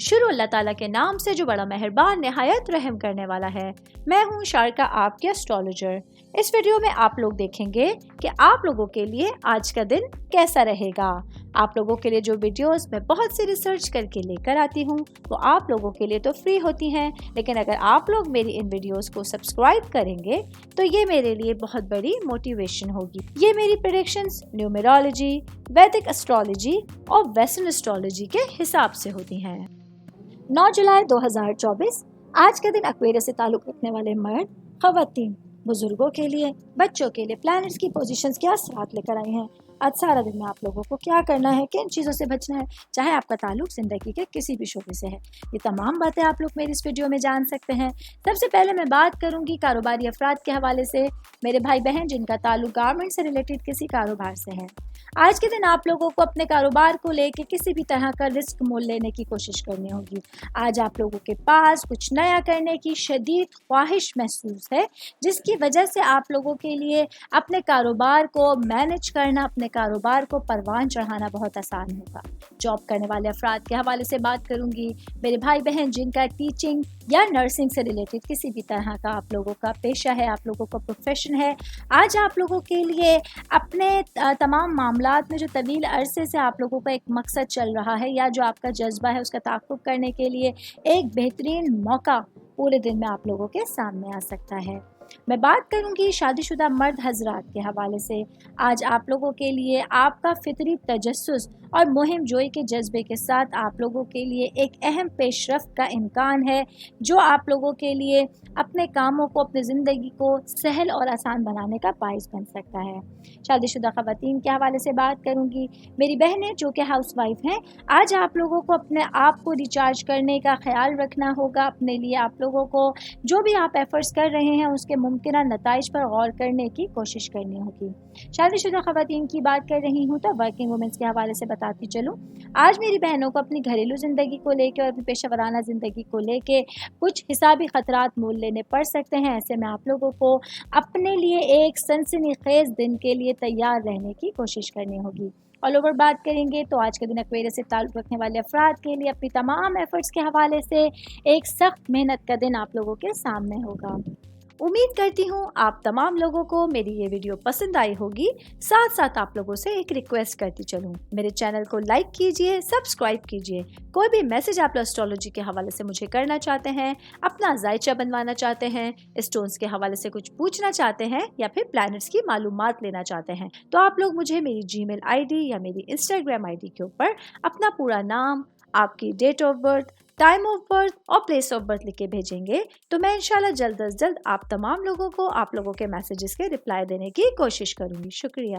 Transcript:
شروع اللہ تعالیٰ کے نام سے جو بڑا مہربان نہایت رحم کرنے والا ہے۔ میں ہوں شارکا، آپ کے اسٹرالوجر۔ اس ویڈیو میں آپ لوگ دیکھیں گے کہ آپ لوگوں کے لیے آج کا دن کیسا رہے گا۔ آپ لوگوں کے لیے جو ویڈیوز میں بہت سی ریسرچ کر کے لے کر آتی ہوں وہ آپ لوگوں کے لیے تو فری ہوتی ہیں، لیکن اگر آپ لوگ میری ان ویڈیوز کو سبسکرائب کریں گے تو یہ میرے لیے بہت بڑی موٹیویشن ہوگی۔ یہ میری پریڈکشنز نیومرولوجی، ویدک اسٹرالوجی اور ویسٹرن اسٹرالوجی کے حساب سے ہوتی ہیں۔ 9 جولائی 2024 آج کا دن ایکویرس سے تعلق رکھنے والے مرد، خواتین، بزرگوں کے لیے، بچوں کے لیے پلانٹس کی پوزیشنز کیا اثرات لے کر آئی ہیں۔ آج سارا دن میں آپ لوگوں کو کیا کرنا ہے، کن چیزوں سے بچنا ہے، چاہے آپ کا تعلق زندگی کے کسی بھی شعبے سے ہے، یہ تمام باتیں آپ لوگ میری اس ویڈیو میں جان سکتے ہیں۔ سب سے پہلے میں بات کروں گی کاروباری افراد کے حوالے سے، میرے بھائی بہن جن کا تعلق گارمنٹ سے ریلیٹڈ کسی کاروبار سے ہے۔ آج کے دن آپ لوگوں کو اپنے کاروبار کو لے کے کسی بھی طرح کا رسک مول لینے کی کوشش کرنی ہوگی۔ آج آپ لوگوں کے پاس کچھ نیا کرنے کی شدید خواہش محسوس ہے، جس کی وجہ سے آپ لوگوں کے لیے اپنے کاروبار کو مینج کرنا، اپنے کاروبار کو پروان چڑھانا بہت آسان ہوگا۔ جاب کرنے والے افراد کے حوالے سے بات کروں گی، میرے بھائی بہن جن کا ٹیچنگ یا نرسنگ سے ریلیٹڈ کسی بھی طرح کا آپ لوگوں کا پیشہ ہے، آپ لوگوں کا پروفیشن ہے، آج آپ لوگوں کے لیے اپنے تمام معاملات میں جو طویل عرصے سے آپ لوگوں کا ایک مقصد چل رہا ہے یا جو آپ کا جذبہ ہے اس کا تحقق کرنے کے لیے ایک بہترین موقع پورے دن میں آپ لوگوں کے سامنے آ سکتا ہے۔ میں بات کروں گی شادی شدہ مرد حضرات کے حوالے سے، آج آپ لوگوں کے لیے آپ کا فطری تجسس اور مہم جوئی کے جذبے کے ساتھ آپ لوگوں کے لیے ایک اہم پیش رفت کا امکان ہے، جو آپ لوگوں کے لیے اپنے کاموں کو، اپنی زندگی کو سہل اور آسان بنانے کا باعث بن سکتا ہے۔ شادی شدہ خواتین کے حوالے سے بات کروں گی، میری بہنیں جو کہ ہاؤس وائف ہیں، آج آپ لوگوں کو اپنے آپ کو ریچارج کرنے کا خیال رکھنا ہوگا، اپنے لیے آپ لوگوں کو جو بھی آپ ایفرٹس کر رہے ہیں اس کے ممکنہ نتائج پر غور کرنے کی کوشش کرنی ہوگی۔ شادی شدہ خواتین کی بات کر رہی ہوں تو ورکنگ وومنس کے حوالے سے بتاتی چلوں، آج میری بہنوں کو اپنی گھریلو زندگی کو لے کے اور اپنی پیشہ ورانہ زندگی کو لے کے کچھ حسابی خطرات مول لینے پڑ سکتے ہیں۔ ایسے میں آپ لوگوں کو اپنے لیے ایک سنسنی خیز دن کے لیے تیار رہنے کی کوشش کرنی ہوگی۔ آل اوور بات کریں گے تو آج کے دن ایکویرس سے تعلق رکھنے والے افراد کے لیے اپنی تمام ایفرٹس کے حوالے سے ایک سخت محنت کا دن آپ لوگوں کے سامنے ہوگا۔ امید کرتی ہوں آپ تمام لوگوں کو میری یہ ویڈیو پسند آئی ہوگی۔ ساتھ ساتھ آپ لوگوں سے ایک ریکویسٹ کرتی چلوں، میرے چینل کو لائک کیجئے، سبسکرائب کیجئے۔ کوئی بھی میسج آپ اسٹرالوجی کے حوالے سے مجھے کرنا چاہتے ہیں، اپنا ذائچہ بنوانا چاہتے ہیں، اسٹونز کے حوالے سے کچھ پوچھنا چاہتے ہیں یا پھر پلانٹس کی معلومات لینا چاہتے ہیں، تو آپ لوگ مجھے میری جی میل آئی ڈی یا میری انسٹاگرام آئی ڈی کے اوپر اپنا پورا نام، آپ کی date of birth, time of birth اور پلیس آف برتھ لکھ کے بھیجیں گے تو میں انشاءاللہ جلد از جلد آپ تمام لوگوں کو آپ لوگوں کے میسیجز کے رپلائی دینے کی کوشش کروں گی۔ شکریہ۔